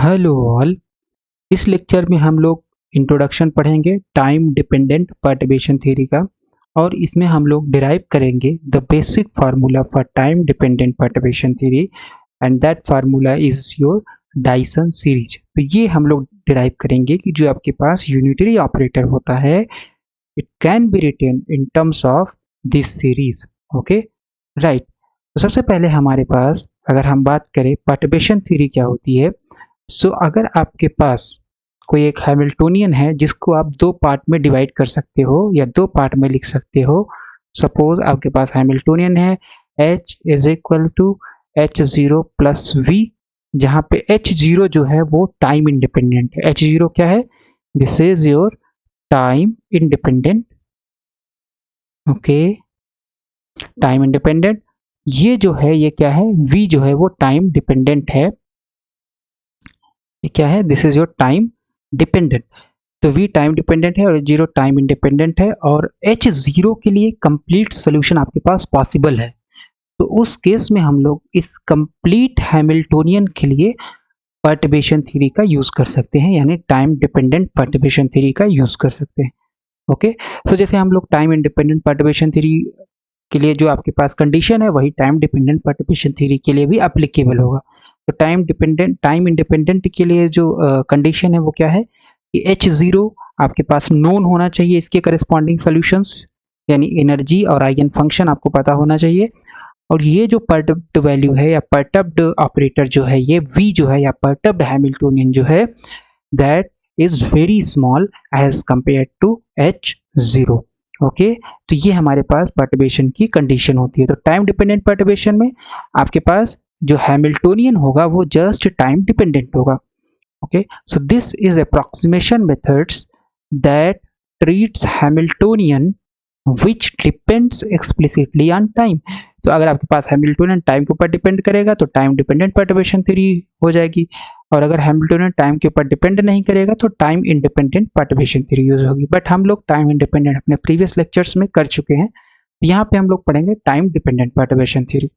Hello all. इस lecture में हम लोग इंट्रोडक्शन पढ़ेंगे टाइम डिपेंडेंट पर्टर्बेशन थ्योरी का, और इसमें हम लोग डिराइव करेंगे the basic formula for time dependent perturbation theory, and that formula is your Dyson series. तो ये हम लोग डिराइव करेंगे कि जो आपके पास यूनिटरी ऑपरेटर होता है, it can be written in terms of this series. Okay, right. तो सबसे पहले हमारे पास अगर हम बात करें पर्टर्बेशन थ्योरी क्या होती है, सो अगर आपके पास कोई एक हैमिल्टोनियन है जिसको आप दो पार्ट में डिवाइड कर सकते हो या दो पार्ट में लिख सकते हो। सपोज आपके पास हैमिल्टोनियन है H is equal to H0 plus V, जहाँ पे H0 जो है वो टाइम इंडिपेंडेंट है। H0 क्या है? This is your time independent. Okay, time independent. ये जो है ये क्या है? V जो है वो टाइम डिपेंडेंट है। ये क्या है? This is your time dependent. तो V टाइम डिपेंडेंट है और जीरो टाइम इंडिपेंडेंट है, और H0 के लिए कंप्लीट सोल्यूशन आपके पास पॉसिबल है। तो उस केस में हम लोग इस कंप्लीट हैमिल्टोनियन के लिए पर्टर्बेशन थ्योरी का यूज कर सकते हैं, यानी टाइम डिपेंडेंट पर्टर्बेशन थ्योरी का यूज कर सकते हैं। ओके, सो जैसे हम लोग टाइम इंडिपेंडेंट पर्टर्बेशन थ्योरी के लिए जो आपके पास कंडीशन है वही टाइम डिपेंडेंट पर्टर्बेशन थ्योरी के लिए भी एप्लीकेबल होगा। तो टाइम इंडिपेंडेंट के लिए जो कंडीशन है वो क्या है कि H0 आपके पास नोन होना चाहिए, इसके करस्पॉन्डिंग सॉल्यूशंस यानी एनर्जी और आइगन फंक्शन आपको पता होना चाहिए। और ये जो परटर्ब्ड वैल्यू है या परटर्ब्ड ऑपरेटर जो है, ये V जो है या परटर्ब्ड हैमिल्टोनियन जो है, that is very small as compare to H0। Okay, तो ये हमारे पास पर्टर्बेशन की कंडीशन होती है। तो टाइम डिपेंडेंट पर्टर्बेशन में आपके पास जो हैमिल्टोनियन होगा वो जस्ट टाइम डिपेंडेंट होगा। Okay, so this is approximation methods that treats Hamiltonian which depends explicitly on time। तो अगर आपके पास हैमिल्टोनियन टाइम के ऊपर डिपेंड करेगा तो टाइम डिपेंडेंट पर्टर्बेशन थ्योरी हो जाएगी, और अगर हैमिल्टोनियन टाइम के ऊपर डिपेंड नहीं करेगा तो time independent perturbation theory use होगी। बट हम लोग टाइम इंडिपेंडेंट अपने प्रीवियस लेक्चर्स में कर चुके हैं, तो यहाँ पे हम लोग पढ़ेंगे टाइम डिपेंडेंट पर्टर्बेशन थ्योरी।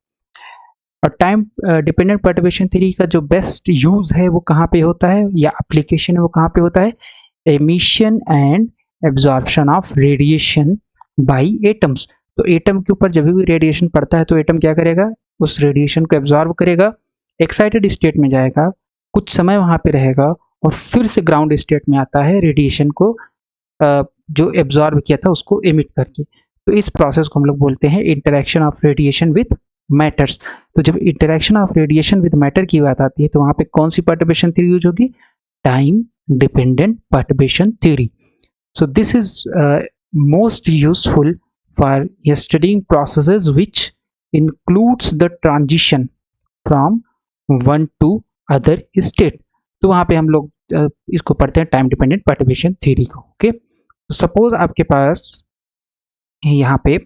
और टाइम डिपेंडेंट पर्टर्बेशन थ्योरी का जो बेस्ट यूज है वो कहाँ पे होता है या एप्लीकेशन है वो कहाँ पे होता है? Emission and absorption of radiation by atoms. तो एटम के ऊपर जब भी रेडिएशन पड़ता है तो एटम क्या करेगा? उस रेडिएशन को एब्जॉर्ब करेगा, एक्साइटेड स्टेट में जाएगा, कुछ समय वहां पे रहेगा और फिर से ग्राउंड स्टेट में आता है रेडिएशन को जो एब्जॉर्ब किया था उसको एमिट करके। तो इस प्रोसेस को हम लोग बोलते हैं interaction of radiation with matters. तो जब interaction of radiation with matter की बात आती है तो वहां पे कौन सी पर्टर्बेशन थ्योरी यूज होगी? Time dependent perturbation theory. So this is most useful for studying processes which includes the transition from one to other state। तो वहाँ पे हम लोग इसको पढ़ते हैं टाइम डिपेंडेंट पर्टर्बेशन थ्योरी को। ओके, तो सपोज आपके पास यहाँ पे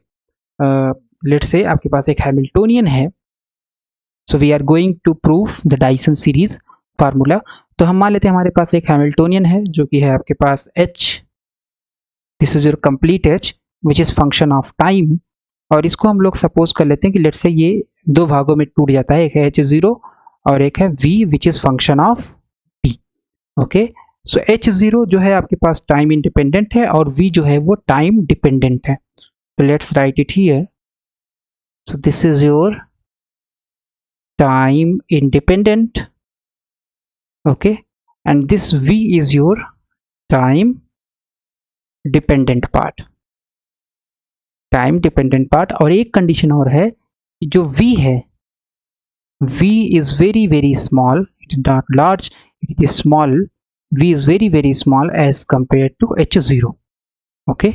लेट से आपके पास एक हैमिल्टोनियन है। So we are going to prove the Dyson series formula. तो हम मान लेते हैं हमारे पास एक हैमिल्टोनियन है जो कि है आपके पास H, this is your complete H which is function of time. और इसको हम लोग सपोज कर लेते हैं कि लेट से ये दो भागों में टूट जाता है, एक है H0 और एक है V which is function of T। Okay, so H0 जो है आपके पास टाइम इंडिपेंडेंट है और V जो है वो टाइम डिपेंडेंट है। तो let's write it here. So this is your time independent, okay, and this V is your time dependent part, time dependent part. और एक कंडीशन और है कि जो V है, V is very very small, it is not large, it is small, V is very very small as compared to H0। Okay,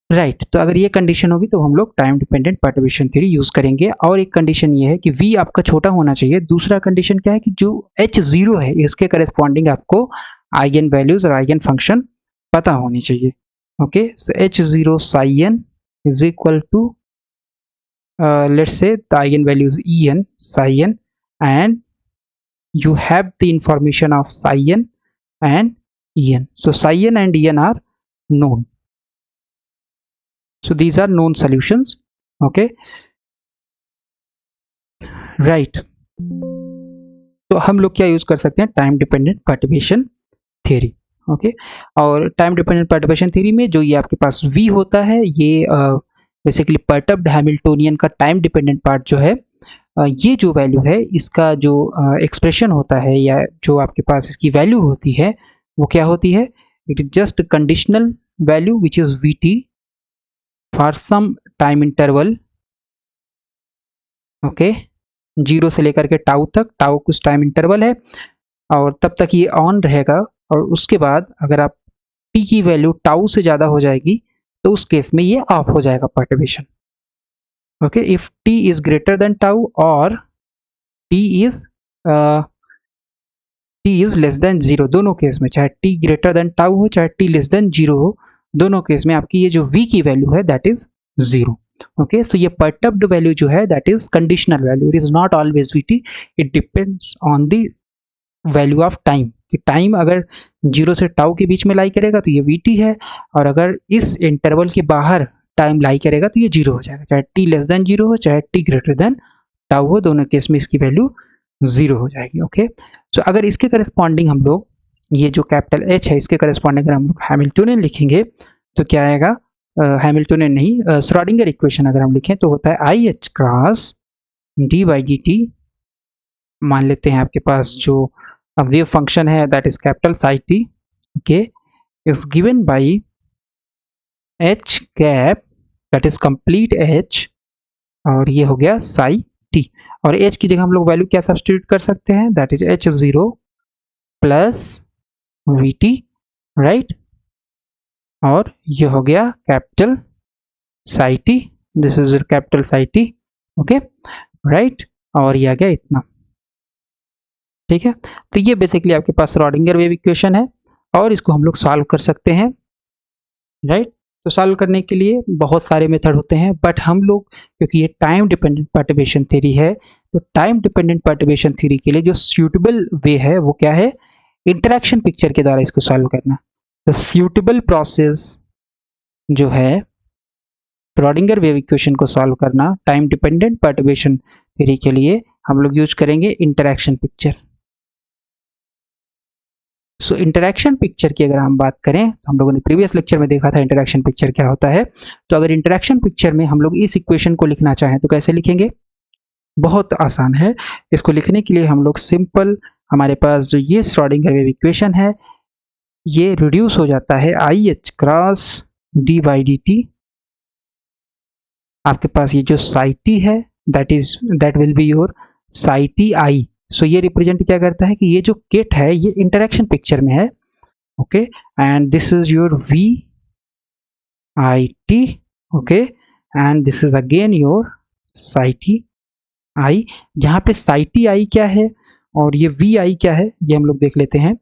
right. तो अगर ये कंडीशन होगी तो हम लोग time dependent perturbation theory use करेंगे। और एक कंडीशन ये है कि V आपका छोटा होना चाहिए। दूसरा कंडीशन क्या है कि जो H0 है इसके करस्पॉन्डिंग आपको आइगन वैल्यूज और आइगन फंक्शन पता होनी चाहिए। Okay, so H0 psi n is equal to let's say the eigenvalue is En psi n, and you have the information of psi n and En. So psi n and En are known. So these are known solutions. Okay, right. तो हम लोग क्या use कर सकते हैं, time dependent perturbation theory. Okay, और time dependent perturbation theory में जो ये आपके पास v होता है, ये बेसिकली पर्टर्ब्ड हैमिल्टोनियन का टाइम डिपेंडेंट पार्ट जो है, ये जो वैल्यू है इसका जो एक्सप्रेशन होता है या जो आपके पास इसकी वैल्यू होती है वो क्या होती है, it is just conditional value which is vt for some time interval. Okay, zero से लेकर के टाउ तक, टाउ कुछ टाइम इंटरवल है और तब तक ये ऑन रहेगा, और उसके बाद अगर आप t की वैल्यू टाउ से ज़्यादा हो जाएगी तो उस केस में ये ऑफ हो जाएगा perturbation. Okay, if t is greater than tau और t is less than zero, दोनों केस में चाहे t ग्रेटर देन टाउ हो चाहे t लेस देन जीरो हो, दोनों केस में आपकी ये जो v की वैल्यू है दैट इज जीरो। ओके, सो ये पर्टर्ब्ड वैल्यू जो है that is conditional value, it is not always vt, it depends on the value of time, कि टाइम अगर जीरो से टाउ के बीच में लाई करेगा तो ये vt है, और अगर इस इंटरवल के बाहर टाइम लाई करेगा तो ये जीरो हो जाएगा, चाहे t लेस देन जीरो हो चाहे t ग्रेटर देन टाउ हो, दोनों केस में इसकी वैल्यू जीरो हो जाएगी। ओके, सो अगर इसके करस्पॉन्डिंग हम लोग ये जो कैपिटल H है इसके करस्पॉन्डिंग अगर हम लोग हैमिल्टोनियन लिखेंगे तो क्या आएगा, हैमिल्टोनियन नहीं, श्रोडिंगर इक्वेशन अगर हम लिखें तो होता है i h cross d by d T. मान लेते हैं आपके पास जो वेव फंक्शन है that is capital Sai T, okay, is given by H cap that is complete H, और ये हो गया साई टी, और एच की जगह हम लोग वैल्यू क्या सब्स्टिट्यूट कर सकते हैं, that is H zero plus we T, right, और ये हो गया capital Sai T, this is capital Sai T. Okay, right, और ये आ गया इतना। ठीक है, तो ये बेसिकली आपके पास श्रोडिंगर वेव इक्वेशन है और इसको हम लोग सॉल्व कर सकते हैं, राइट। तो सॉल्व करने के लिए बहुत सारे मेथड होते हैं, बट हम लोग क्योंकि ये टाइम डिपेंडेंट पर्टर्बेशन थ्योरी है, तो टाइम डिपेंडेंट पर्टर्बेशन थ्योरी के लिए जो सूटेबल वे है वो क्या है, इंटरेक्शन पिक्चर के द्वारा इसको सॉल्व करना। तो सूटेबल प्रोसेस जो है श्रोडिंगर वेव इक्वेशन को सॉल्व करना टाइम डिपेंडेंट पर्टर्बेशन थ्योरी के लिए, हम लोग यूज करेंगे इंटरेक्शन पिक्चर। सो इंटरेक्शन पिक्चर की अगर हम बात करें तो हम लोगों ने प्रीवियस लेक्चर में देखा था इंटरेक्शन पिक्चर क्या होता है। तो अगर इंटरेक्शन पिक्चर में हम लोग इस इक्वेशन को लिखना चाहें तो कैसे लिखेंगे, बहुत आसान है। इसको लिखने के लिए हम लोग सिंपल, हमारे पास जो ये श्रोडिंगर वेव इक्वेशन है ये रिड्यूस हो जाता है i h cross d by d t. आपके पास ये जो साई टी है that will be your psi T i. So ये रिप्रेजेंट क्या करता है कि ये जो किट है ये इंटरेक्शन पिक्चर में है, okay, and this is your V I T, okay, and this is again your psi T I, जहाँ पे साई टी आई क्या है और ये वी आई क्या है ये हम लोग देख लेते हैं।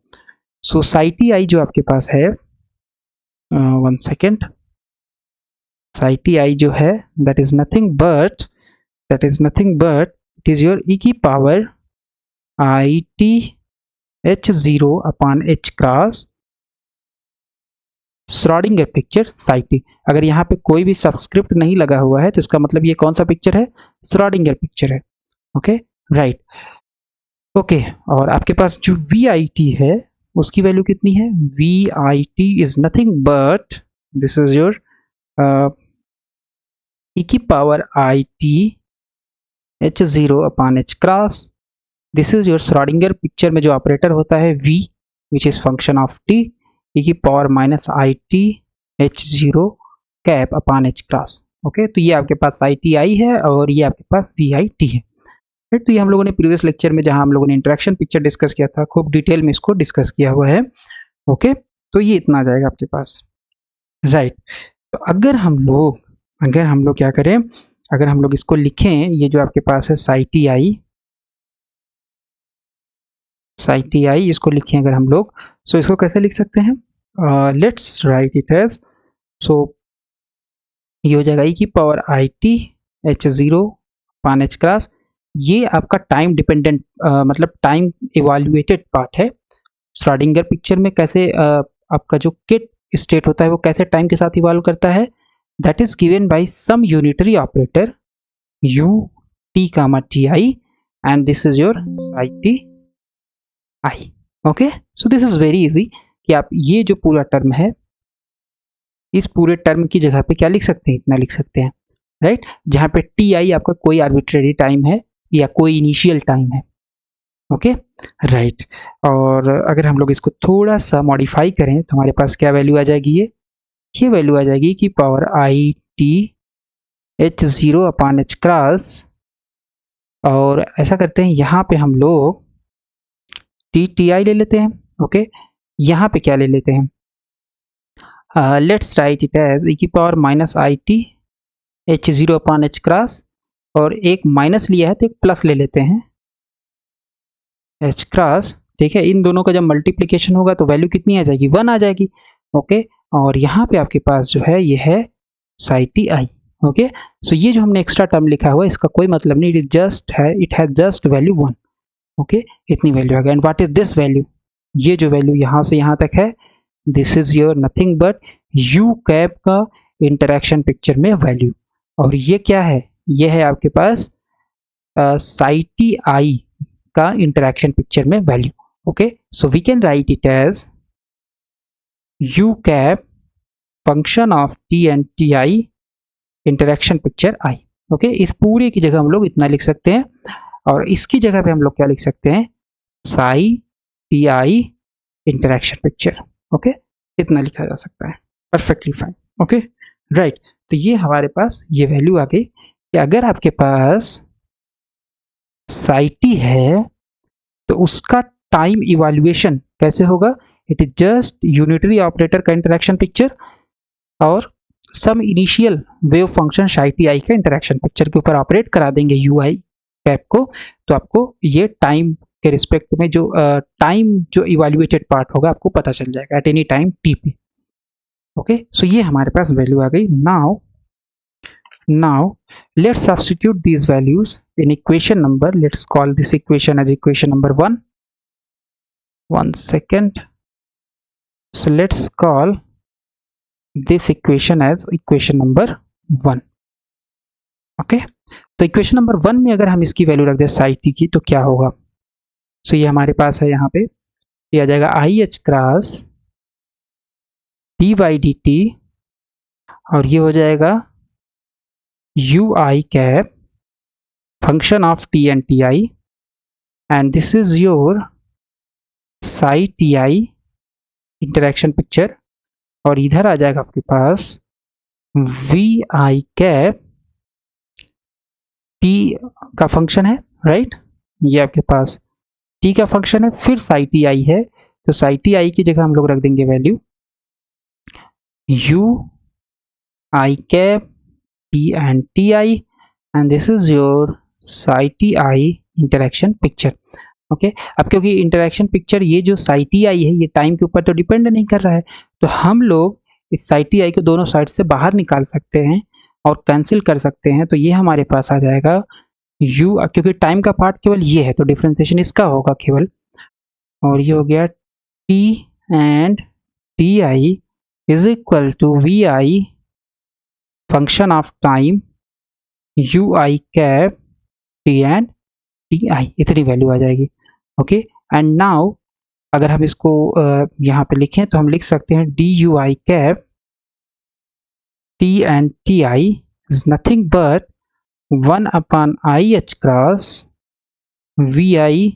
सो साई टी आई जो आपके पास है, one second, psi T i जो है that is nothing but it is your e की power i t h zero upon h cross Schrödinger picture psi t. अगर यहाँ पे कोई भी सबस्क्रिप्ट नहीं लगा हुआ है तो इसका मतलब ये कौन सा पिक्चर है, श्रोडिंगर पिक्चर है। ओके, राइट, ओके, और आपके पास जो वी आई टी है उसकी वैल्यू कितनी है, v I t is nothing but this is your e की power i t h zero upon h cross, this is your Schrödinger picture में जो ऑपरेटर होता है v which is function of t e की power minus i t h zero cap upon h cross. Okay, तो ये आपके पास I T I है और ये आपके पास वी आई टी है। तो ये हम लोगों ने प्रीवियस लेक्चर में जहां हम लोगों ने इंटरेक्शन पिक्चर डिस्कस किया था खूब डिटेल में इसको डिस्कस किया हुआ है। ओके, तो ये इतना आ जाएगा आपके पास, राइट। तो अगर हम लोग क्या करें, अगर हम लोग इसको लिखें, ये जो आपके पास है साई टी आई इसको लिखें अगर हम लोग, सो इसको कैसे लिख सकते हैं, लेट्स राइट इट एज, सो ये हो जाएगा ई की power i t h zero upon h cross, ये आपका टाइम डिपेंडेंट मतलब टाइम इवैल्यूएटेड पार्ट है। श्रोडिंगर पिक्चर में कैसे आपका जो किट स्टेट होता है वो कैसे टाइम के साथ इवॉल्व करता है, that is given by some unitary operator u t, ti, and this is your psi t i. Okay, so this is very easy कि आप ये जो पूरा टर्म है, इस पूरे टर्म की जगह पे क्या लिख सकते हैं, इतना लिख सकते हैं, राइट। जहाँ पे टी आई आपका कोई आर्बिट्रेरी टाइम है या कोई इनिशियल टाइम है। Okay, right. और अगर हम लोग इसको थोड़ा सा मॉडिफाई करें तो हमारे पास क्या वैल्यू आ जाएगी, ये वैल्यू आ जाएगी कि power i t h zero upon H cross. और ऐसा करते हैं, यहाँ पे हम लोग टी टी आई ले लेते हैं। ओके, यहाँ पे क्या ले लेते हैं, लेट्स राइट इट एज ई की power minus i t h zero upon H cross, और एक माइनस लिया है तो एक प्लस ले लेते हैं एच क्रॉस। ठीक है, इन दोनों का जब मल्टीप्लिकेशन होगा तो वैल्यू कितनी आ जाएगी, 1 आ जाएगी। ओके, और यहाँ पे आपके पास जो है ये है साई टी आई। ओके, सो ये जो हमने एक्स्ट्रा टर्म लिखा हुआ है इसका कोई मतलब नहीं, इट जस्ट है, it has just value 1। Okay, इतनी वैल्यू आ गई। And what is this value, ये जो वैल्यू यहाँ से यहाँ तक है, this is your nothing but you cap का इंटरेक्शन पिक्चर में वैल्यू। और ये क्या है, ये है आपके पास साई टी आई का इंटरेक्शन पिक्चर में value. Okay, so we can write it as u cap function of t and t i interaction picture i. Okay, इस पूरे की जगह हम लोग इतना लिख सकते हैं, और इसकी जगह पे हम लोग क्या लिख सकते हैं, Sai T i interaction picture. Okay, इतना लिखा जा सकता है, परफेक्टली फाइन। Okay, right. तो ये हमारे पास ये वैल्यू आ गई कि अगर आपके पास साई टी है तो उसका टाइम इवैल्यूएशन कैसे होगा, it is just unitary operator का इंटरेक्शन पिक्चर और some initial wave function psi T i का इंटरेक्शन पिक्चर के ऊपर ऑपरेट करा देंगे यू आई कैप को, तो आपको ये टाइम के रिस्पेक्ट में जो टाइम जो इवैल्यूएटेड पार्ट होगा आपको पता चल जाएगा एट एनी टाइम टी पे। ओके, सो ये हमारे पास वैल्यू आ गई। now let's substitute these values in equation number, let's call this equation as equation number 1 second. So let's call this equation as equation number 1. Okay, तो equation number 1 में अगर हम इसकी वैल्यू रख दें साई टी की तो क्या होगा, सो ये हमारे पास है, यहाँ पे ये आ जाएगा आई h cross d by d T, और ये हो जाएगा you i cap function of t and t i, and this is your psi T i interaction picture, और इधर आ जाएगा आपके पास वी आई कैप टी का फंक्शन है, राइट। ये आपके पास टी का फंक्शन है, फिर साई टी आई है, तो साई टी आई की जगह हम लोग रख देंगे value u i cap t and t i, and this is your psi T i interaction picture. Okay, अब क्योंकि इंटरेक्शन पिक्चर ये जो साई टी आई है ये टाइम के ऊपर तो डिपेंड नहीं कर रहा है, तो हम लोग इस साई टी आई को दोनों साइड से बाहर निकाल सकते हैं और कैंसिल कर सकते हैं, तो ये हमारे पास आ जाएगा u, क्योंकि टाइम का पार्ट केवल ये है तो डिफ्रेंसिएशन इसका होगा केवल, और ये हो गया t and t i is equal to v i function of time u i cap t and t i, इतनी वैल्यू आ जाएगी। ओके, एंड नाउ अगर हम इसको यहाँ पे लिखें तो हम लिख सकते हैं d u i cap t and t i is nothing but 1 upon i h cross v I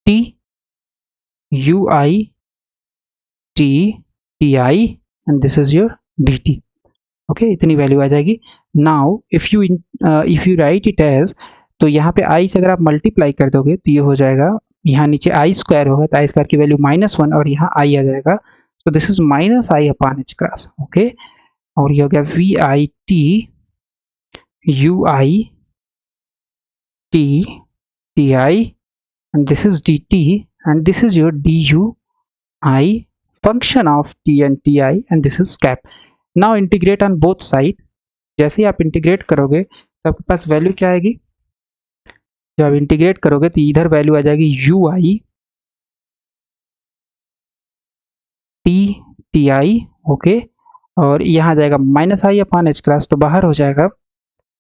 t u i t t i, and this is your d t. Okay, इतनी वैल्यू आ जाएगी। Now if you write it as, तो यहाँ पे आई से अगर आप multiply कर दोगे तो ये हो जाएगा, यहाँ नीचे आई स्क्वायर होगा तो आई स्क्वायर की वैल्यू -1 और यहाँ आई आ जाएगा, तो this is minus i upon h cross. Okay, और ये हो गया v I t u i t t i, and this is d t, and this is your d u i function of t and t i, and this is cap. Now integrate on both side, जैसे ही आप integrate करोगे तो आपके पास value क्या आएगी, जब आप इंटीग्रेट करोगे तो इधर वैल्यू आ जाएगी u i t t i. Okay, और यहाँ आ जाएगा minus i upon h cross, तो बाहर हो जाएगा,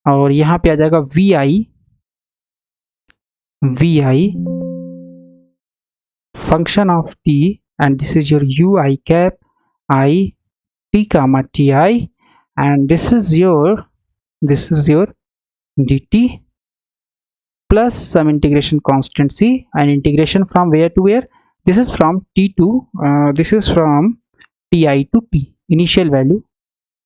और यहाँ पे आ जाएगा v i function of t, and this is your ui cap I t comma ti, and this is your dt plus some integration constant c, and integration from where to where? This is from t to this is from ti to t, initial value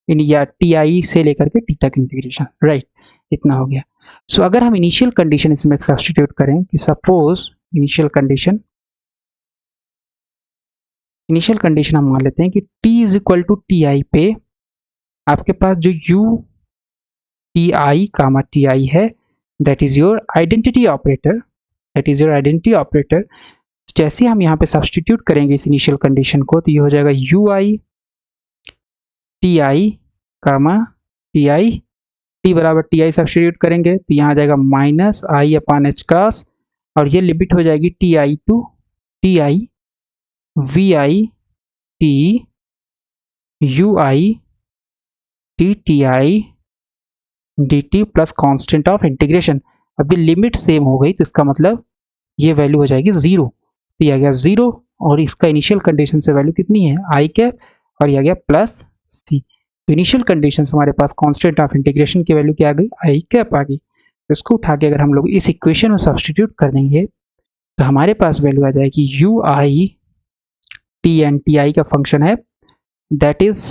in या ti से लेकर के t तक integration, right, इतना हो गया। सो अगर हम इनिशियल कंडीशन इसमें सब्स्टिट्यूट करें कि सपोज इनिशियल कंडीशन हम मान लेते हैं कि t is equal to ti पे आपके पास जो u ti कामा ti है, that is your identity operator, जैसे हम यहाँ पे सब्स्टिट्यूट करेंगे इस इनिशियल कंडीशन को, तो ये हो जाएगा ui ti comma ti, t बराबर ti सब्स्टिट्यूट करेंगे तो यहाँ आ जाएगा minus i upon h cross, और ये लिमिट हो जाएगी ti to ti vi t ui t ti dt plus constant of integration. अभी लिमिट सेम हो गई तो इसका मतलब ये वैल्यू हो जाएगी 0, तो ये आ गया 0, और इसका इनिशियल कंडीशन से वैल्यू कितनी है i कैप, और ये आ गया प्लस c। तो इनिशियल कंडीशन हमारे पास कांस्टेंट ऑफ इंटीग्रेशन की वैल्यू क्या आ गई, i कैप आ गई। तो इसको उठा के अगर हम लोग इस इक्वेशन में सब्स्टिट्यूट कर देंगे तो हमारे पास वैल्यू आ जाएगी ui t एंड ti का फंक्शन है, दैट इज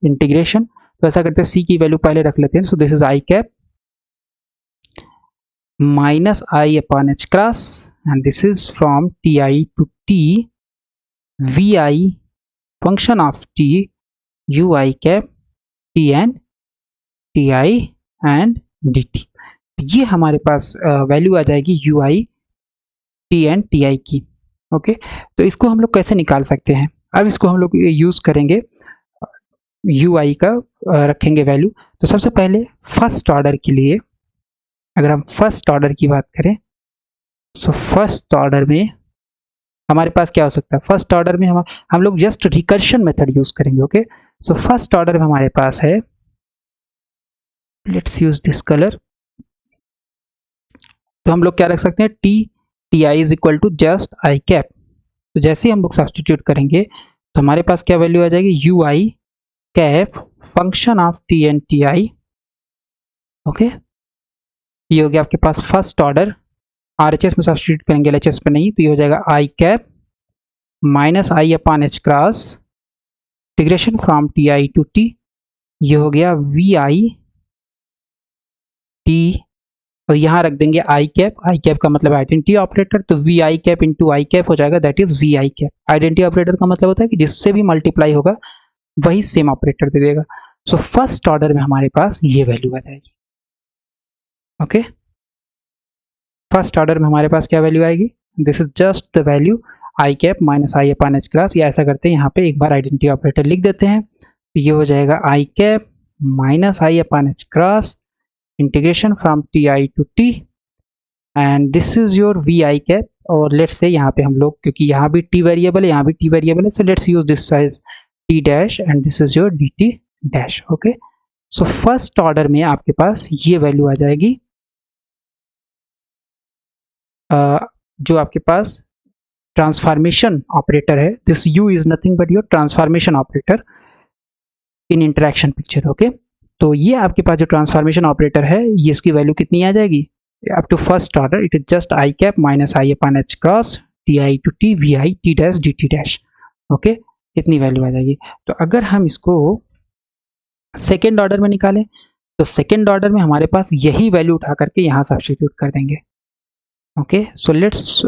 इंटीग्रेशन। तो ऐसा करते हैं c की वैल्यू पहले रख लेते हैं, so this is i cap minus i upon h cross, and this is from ti to t vi function of t ui cap t and ti and dt। ये हमारे पास वैल्यू आ जाएगी ui t एंड ti की। Okay, तो इसको हम लोग कैसे निकाल सकते हैं? अब इसको हम लोग यूज करेंगे, ui का रखेंगे वैल्यू। तो सबसे पहले फर्स्ट ऑर्डर के लिए अगर हम फर्स्ट ऑर्डर की बात करें, सो फर्स्ट ऑर्डर में हमारे पास क्या हो सकता है? फर्स्ट ऑर्डर में हम लोग जस्ट रिकर्शन मेथड यूज करेंगे। ओके, सो फर्स्ट ऑर्डर में हमारे पास है, लेट्स यूज दिस कलर, तो हम लोग क्या रख सकते हैं, ti is equal to just i cap. तो जैसे ही हम लोग सब्स्टिट्यूट करेंगे तो हमारे पास क्या वैल्यू आ जाएगी, ui cap function of t and ti। Okay, ये हो गया आपके पास फर्स्ट ऑर्डर। RHS में सब्स्टिट्यूट करेंगे, LHS में नहीं, तो ये हो जाएगा i cap minus i upon h cross integration from ti to t, ये हो गया vi t, और यहाँ रख देंगे i कैप का मतलब आइडेंटिटी ऑपरेटर, तो vi cap into i cap हो जाएगा, that is vi cap. Identity operator का मतलब होता है कि जिससे भी मल्टीप्लाई होगा वही सेम ऑपरेटर दे देगा। सो फर्स्ट ऑर्डर में हमारे पास ये वैल्यू आ जाएगी। ओके, फर्स्ट ऑर्डर में हमारे पास क्या वैल्यू आएगी, this is just the value i cap minus i upon h cross, या ऐसा करते हैं यहाँ पे एक बार आइडेंटिटी ऑपरेटर लिख देते हैं, तो ये हो जाएगा i cap minus i upon h cross integration from ti to t, and this is your vi cap. और लेट्स से यहाँ पे हम लोग, क्योंकि यहाँ भी t वेरिएबल है, यहाँ भी t वेरिएबल है, so let's use this size t dash and this is your dt dash. Okay, so first order में आपके पास ये वैल्यू आ जाएगी, जो आपके पास ट्रांसफॉर्मेशन ऑपरेटर है, this u is nothing but your transformation operator in interaction picture. Okay, तो ये आपके पास जो ट्रांसफॉर्मेशन ऑपरेटर है, ये इसकी वैल्यू कितनी आ जाएगी, up to first order it is just i cap minus i upon h cross ti to t vi t dash dt dash. Okay, इतनी वैल्यू आ जाएगी। तो अगर हम इसको सेकेंड ऑर्डर में निकालें तो सेकेंड ऑर्डर में हमारे पास यही वैल्यू उठा करके यहाँ सब्स्टिट्यूट कर देंगे। Okay, so let's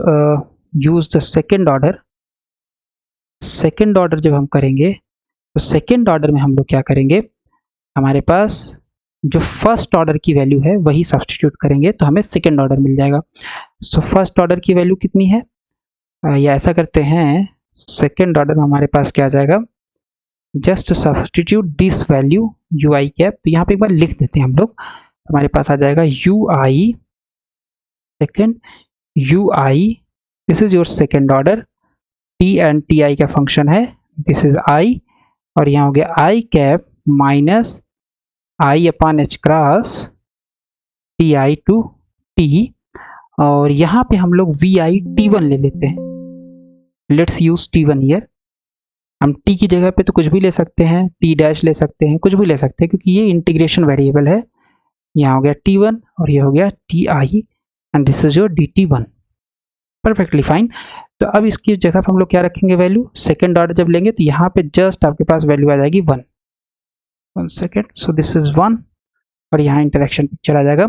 use the second order. Second order जब हम करेंगे तो सेकेंड ऑर्डर में हम लोग क्या करेंगे, हमारे पास जो फर्स्ट ऑर्डर की वैल्यू है वही सब्स्टिट्यूट करेंगे तो हमें सेकेंड ऑर्डर मिल जाएगा। सो फर्स्ट ऑर्डर की वैल्यू कितनी है, या ऐसा करते हैं सेकेंड ऑर्डर में हमारे पास क्या आ जाएगा, just substitute this value ui cap, तो यहाँ पे एक बार लिख देते हैं हम लोग, हमारे पास आ जाएगा ui second ui, this is your second order, t and ti का फंक्शन है, दिस इज i, और यहाँ हो गया i cap minus i upon h cross ti to t, और यहाँ पे हम लोग vi t1 ले लेते हैं। Let's use T1 here. हम t की जगह पे तो कुछ भी ले सकते हैं, t डैश ले सकते हैं, कुछ भी ले सकते हैं, क्योंकि ये इंटीग्रेशन वेरिएबल है। यहाँ हो गया T1 और ये हो गया Ti and this is your dt1। Perfectly fine. तो अब इसकी जगह पर हम लोग क्या रखेंगे, वैल्यू। सेकेंड ऑर्डर जब लेंगे तो यहाँ पे जस्ट आपके पास वैल्यू आ जाएगी 1 सेकेंड। सो दिस इज 1 और यहाँ इंटरेक्शन पिक्चर आ जाएगा।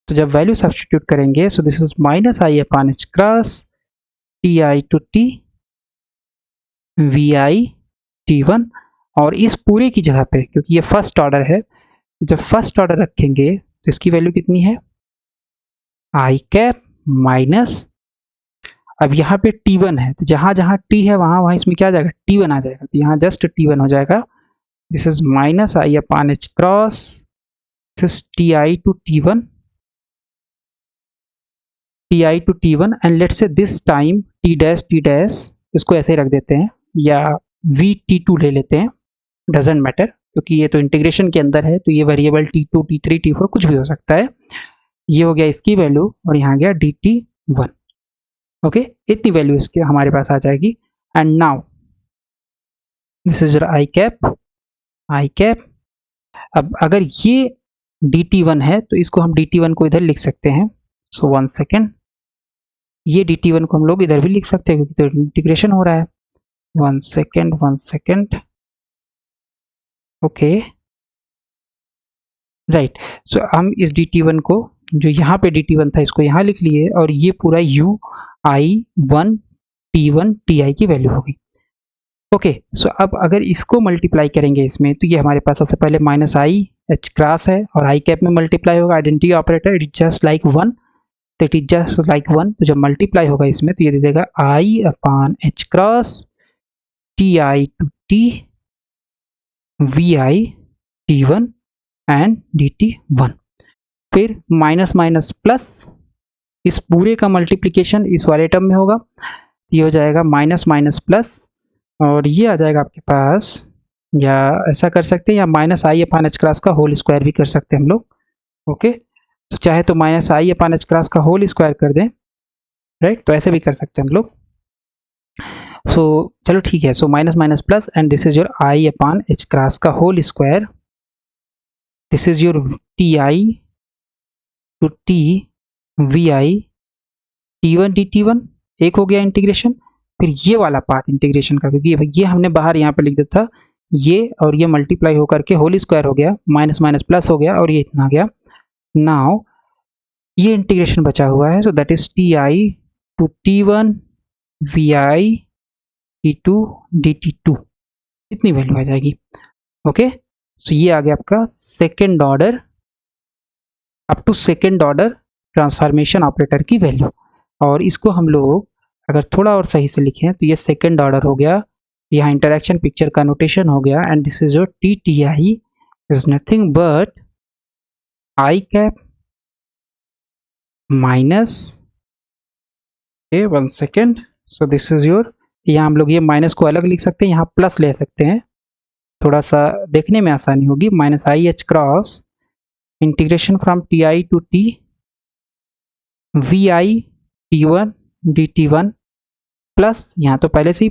तो जब वैल्यू सब्स्टिट्यूट करेंगे, so this is minus i upon h cross Ti to t Vi T1, और इस पूरे की जगह पे, क्योंकि ये फर्स्ट ऑर्डर है, जब फर्स्ट ऑर्डर रखेंगे तो इसकी वैल्यू कितनी है, आई कैप माइनस, अब यहाँ पे T1 है तो जहाँ जहाँ T है वहाँ वहाँ इसमें क्या आ जाएगा, T1 आ जाएगा, तो यहाँ जस्ट T1 हो जाएगा। This is minus i upon h cross this is Ti to T1 and let's say this time T dash इसको ऐसे ही रख देते हैं, या VT2 ले लेते हैं, डजेंट मैटर, क्योंकि ये तो इंटीग्रेशन के अंदर है, तो ये वेरिएबल T2 T3 T4 कुछ भी हो सकता है। ये हो गया इसकी वैल्यू और यहाँ गया dt1। ओके, इतनी वैल्यू इसके हमारे पास आ जाएगी। And now this is your I cap. अब अगर ये dt1 है तो इसको हम dt1 को इधर लिख सकते हैं। सो 1 सेकेंड, ये dt1 को हम लोग इधर भी लिख सकते हैं क्योंकि तो इंटीग्रेशन हो रहा है। 1 सेकेंड। Okay right. सो हम इस dt1 को, जो यहाँ पे dt1 था, इसको यहाँ लिख लिए और ये पूरा ui1 t1 ti की वैल्यू होगी। ओके, सो अब अगर इसको मल्टीप्लाई करेंगे इसमें, तो ये हमारे पास सबसे पहले माइनस आई एच क्रॉस है और आई कैप में मल्टीप्लाई होगा, identity operator, it is just like 1, तो इट इज जस्ट लाइक 1। तो जब मल्टीप्लाई होगा इसमें तो ये दे देगा i upon h cross Ti to t Vi T1 and dt1। फिर माइनस माइनस प्लस, इस पूरे का मल्टीप्लिकेशन इस वाले टर्म में होगा, ये हो जाएगा माइनस माइनस प्लस, और ये आ जाएगा आपके पास, या ऐसा कर सकते हैं, या minus i upon h cross का होल स्क्वायर भी कर सकते हैं हम लोग। ओके, तो चाहे तो minus i upon h cross का होल स्क्वायर कर दें, राइट, तो ऐसे भी कर सकते हैं हम लोग। सो चलो ठीक है, so minus minus plus and this is your i upon h cross का whole square, this is your Ti to t Vi T1 dt1, एक हो गया इंटीग्रेशन। फिर ये वाला पार्ट इंटीग्रेशन का, क्योंकि ये हमने बाहर यहाँ पे लिख दिया था, ये और ये मल्टीप्लाई होकर के होल स्क्वायर हो गया, माइनस माइनस प्लस हो गया और ये इतना गया। नाउ ये इंटीग्रेशन बचा हुआ है, so that is Ti to T1 Vi T2 dt2, इतनी वैल्यू आ जाएगी। ओके, सो ये आ गया आपका second order, up to second order transformation operator की वैल्यू। और इसको हम लोग अगर थोड़ा और सही से लिखें तो ये सेकेंड ऑर्डर हो गया, यहाँ इंटरेक्शन पिक्चर का नोटेशन हो गया, and this is your TTI is nothing but i cap minus, 1 second, so this is your, यहाँ हम लोग ये माइनस को अलग लिख सकते हैं, यहाँ प्लस ले सकते हैं, थोड़ा सा देखने में आसानी होगी, minus i h cross integration from Ti to t Vi T1 dt1 plus, यहाँ तो पहले से ही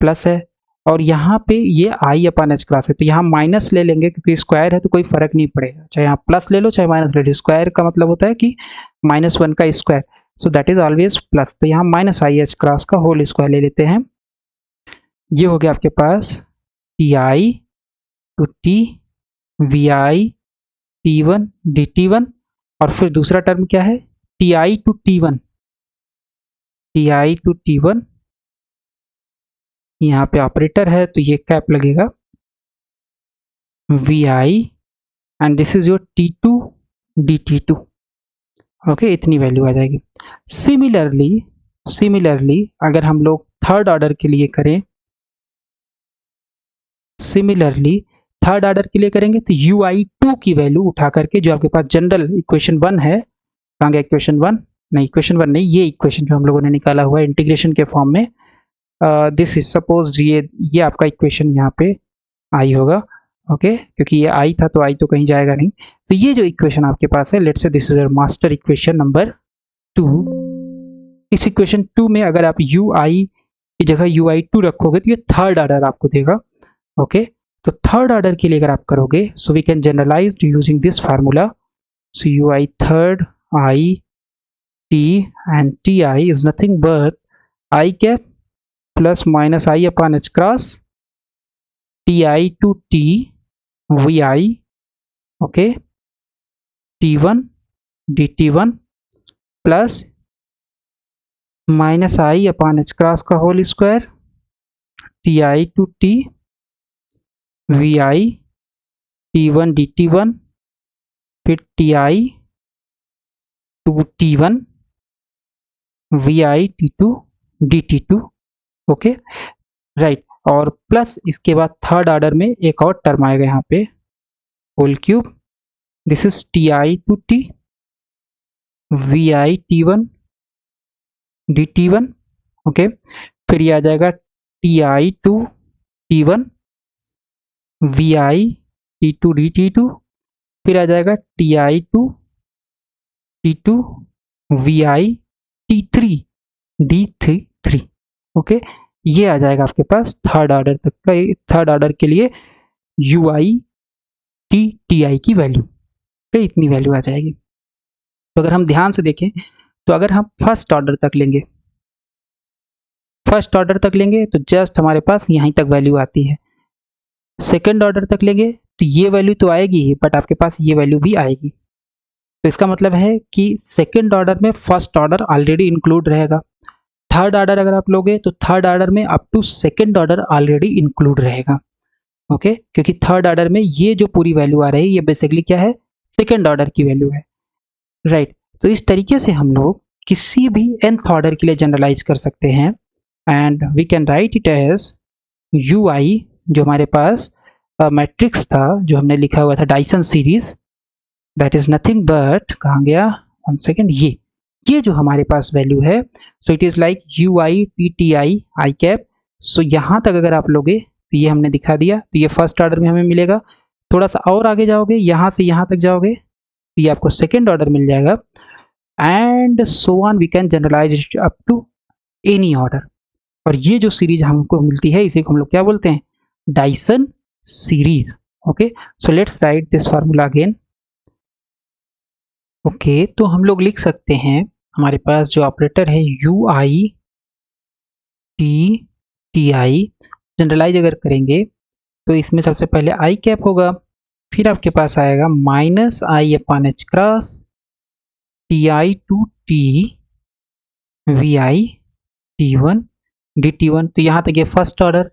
प्लस है, और यहाँ पे ये आई अपॉन एच क्रॉस है, तो यहाँ माइनस ले लेंगे क्योंकि स्क्वायर है तो कोई फर्क नहीं पड़ेगा, चाहे यहाँ प्लस ले लो चाहे माइनस ले लो, स्क्वायर का मतलब होता है कि -1 का square, so that is always plus. तो यहाँ माइनस आई एच क्रॉस का होल स्क्वायर ले लेते हैं, ये हो गया आपके पास Ti to t Vi T1 dt1, और फिर दूसरा टर्म क्या है, Ti टू T1, यहाँ पे ऑपरेटर है तो ये कैप लगेगा, Vi and this is your T2 dt2। Okay, इतनी वैल्यू आ जाएगी। सिमिलरली अगर हम लोग थर्ड ऑर्डर के लिए करें, करेंगे तो ui2 की वैल्यू उठा करके, जो आपके पास जनरल इक्वेशन 1 है, कहाँ गया इक्वेशन 1, नहीं इक्वेशन 1 नहीं, ये इक्वेशन जो हम लोगों ने निकाला हुआ है इंटीग्रेशन के फॉर्म में, दिस इज सपोज ये आपका इक्वेशन यहाँ पे आई होगा। ओके, क्योंकि ये आई था तो आई तो कहीं जाएगा नहीं, तो ये जो इक्वेशन आपके पास है, let's say this is your master equation number 2, इस इक्वेशन 2 में अगर आप यू आई की जगह यू आई 2 रखोगे तो ये थर्ड ऑर्डर आपको देगा। ओके, तो थर्ड ऑर्डर के लिए अगर आप करोगे, so we can generalize using this formula. So u i third i t and t i is nothing but i cap plus minus i upon h cross t i to t v i, okay, t one d t one plus minus i upon h cross का whole square t i to t v I t one d t one, फिर t i to t one v I t two d t two. Okay right, और plus इसके बाद third order में एक और term आएगा यहाँ पे, whole cube, this is t i to t v I t one d t one. Okay, फिर ये आ जाएगा t i to t one v I t two d t two, फिर आ जाएगा t i to t two v I t three d three three. Okay, ये आ जाएगा आपके पास थर्ड ऑर्डर तक का, थर्ड ऑर्डर के लिए यू आई टी टी आई की वैल्यू, तो इतनी वैल्यू आ जाएगी। तो अगर हम ध्यान से देखें तो अगर हम फर्स्ट ऑर्डर तक लेंगे, फर्स्ट ऑर्डर तक लेंगे तो जस्ट हमारे पास यहीं तक वैल्यू आती है। सेकंड ऑर्डर तक लेंगे तो ये वैल्यू तो आएगी ही, बट आपके पास ये वैल्यू भी आएगी। तो इसका मतलब है कि सेकंड ऑर्डर में फर्स्ट ऑर्डर ऑलरेडी इंक्लूड रहेगा। थर्ड ऑर्डर अगर आप लोगे तो थर्ड ऑर्डर में up to second order already include रहेगा। ओके, क्योंकि थर्ड ऑर्डर में ये जो पूरी वैल्यू आ रही है ये बेसिकली क्या है, सेकंड ऑर्डर की वैल्यू है। राइट, तो इस तरीके से हम लोग किसी भी nth ऑर्डर के लिए जनरलाइज कर सकते हैं, and we can write it as u i, जो हमारे पास मैट्रिक्स था जो हमने लिखा हुआ था Dyson series, that is nothing but, कहाँ गया, वन सेकेंड, ये जो हमारे पास वैल्यू है, so it is like u i t t i i cap. So यहाँ तक अगर आप लोगे तो ये हमने दिखा दिया, तो ये फर्स्ट ऑर्डर में हमें मिलेगा। थोड़ा सा और आगे जाओगे, यहाँ से यहाँ तक जाओगे तो ये आपको सेकेंड ऑर्डर मिल जाएगा, and so on we can generalize it up to any order. और ये जो सीरीज हमको मिलती है इसे हम लोग क्या बोलते हैं, Dyson series. Okay, so let's write this formula again. Okay, तो हम लोग लिख सकते हैं, हमारे पास जो ऑपरेटर है u i t t i, generalize अगर करेंगे तो इसमें सबसे पहले आई कैप होगा, फिर आपके पास आएगा minus i upon h cross t i to t v I t one d t one. तो यहाँ तक ये फर्स्ट ऑर्डर,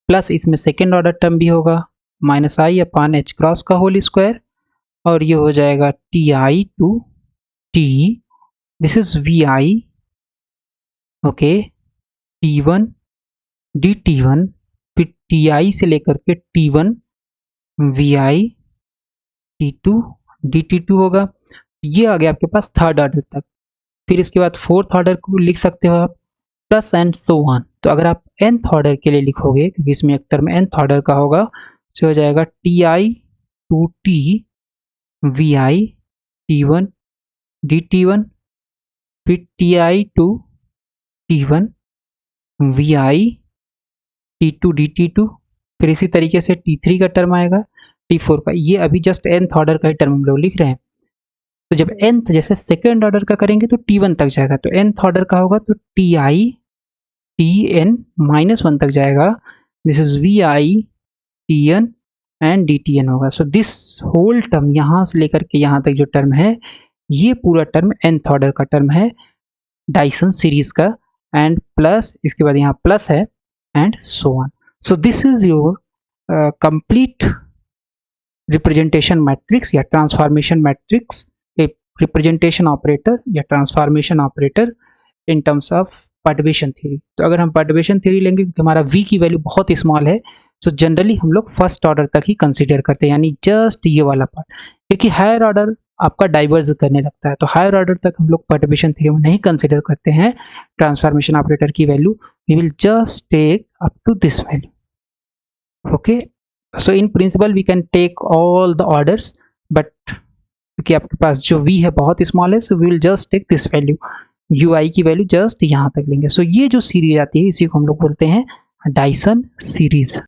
प्लस इसमें सेकेंड ऑर्डर टर्म भी होगा minus i upon h cross का होल स्क्वायर, और ये हो जाएगा t i to t, this is v i, okay, t one d t one, फिर टी आई से लेकर के t one v I t two d t to होगा। ये आ गया आपके पास थर्ड ऑर्डर तक। फिर इसके बाद फोर्थ ऑर्डर को लिख सकते हो आप, प्लस एंड सो ऑन। तो अगर आप nth ऑर्डर के लिए लिखोगे, क्योंकि इसमें एक टर्म nth ऑर्डर का होगा, तो हो जाएगा t i to t v I t one d t one, फिर t i to t one v I t two d t two, फिर इसी तरीके से टी थ्री का टर्म आएगा, टी फोर का। ये अभी जस्ट nth ऑर्डर का ही टर्म हम लोग लिख रहे हैं। तो जब nth जैसे सेकेंड ऑर्डर का करेंगे तो टी वन तक जाएगा, तो nth ऑर्डर का होगा तो t i t n minus one तक जाएगा, this is v I t n and d t n होगा। सो दिस होल टर्म यहाँ से लेकर के यहाँ तक जो टर्म है, ये पूरा टर्म nth ऑर्डर का टर्म है डाइसन सीरीज का, एंड प्लस इसके बाद यहाँ प्लस है and so on. So this is your complete representation matrix या ट्रांसफॉर्मेशन मैट्रिक्स, रिप्रेजेंटेशन ऑपरेटर या transformation operator in terms of perturbation theory. तो अगर हम पर्टर्बेशन थ्योरी लेंगे, क्योंकि हमारा v की वैल्यू बहुत स्मॉल है, सो जनरली हम लोग फर्स्ट ऑर्डर तक ही कंसीडर करते हैं, यानी जस्ट ये वाला पार्ट, क्योंकि हायर ऑर्डर आपका डाइवर्ज करने लगता है, तो हायर ऑर्डर तक हम लोग पर्टर्बेशन थ्योरी में नहीं कंसीडर करते हैं ट्रांसफॉर्मेशन ऑपरेटर की value, we will just take up to this value. Okay, so in principle we can take all the orders, but क्योंकि आपके पास जो v है बहुत स्मॉल है, so we will just take this value. U i की value just यहाँ तक लेंगे। सो ये जो सीरीज आती है इसी को हम लोग बोलते हैं डायसन सीरीज।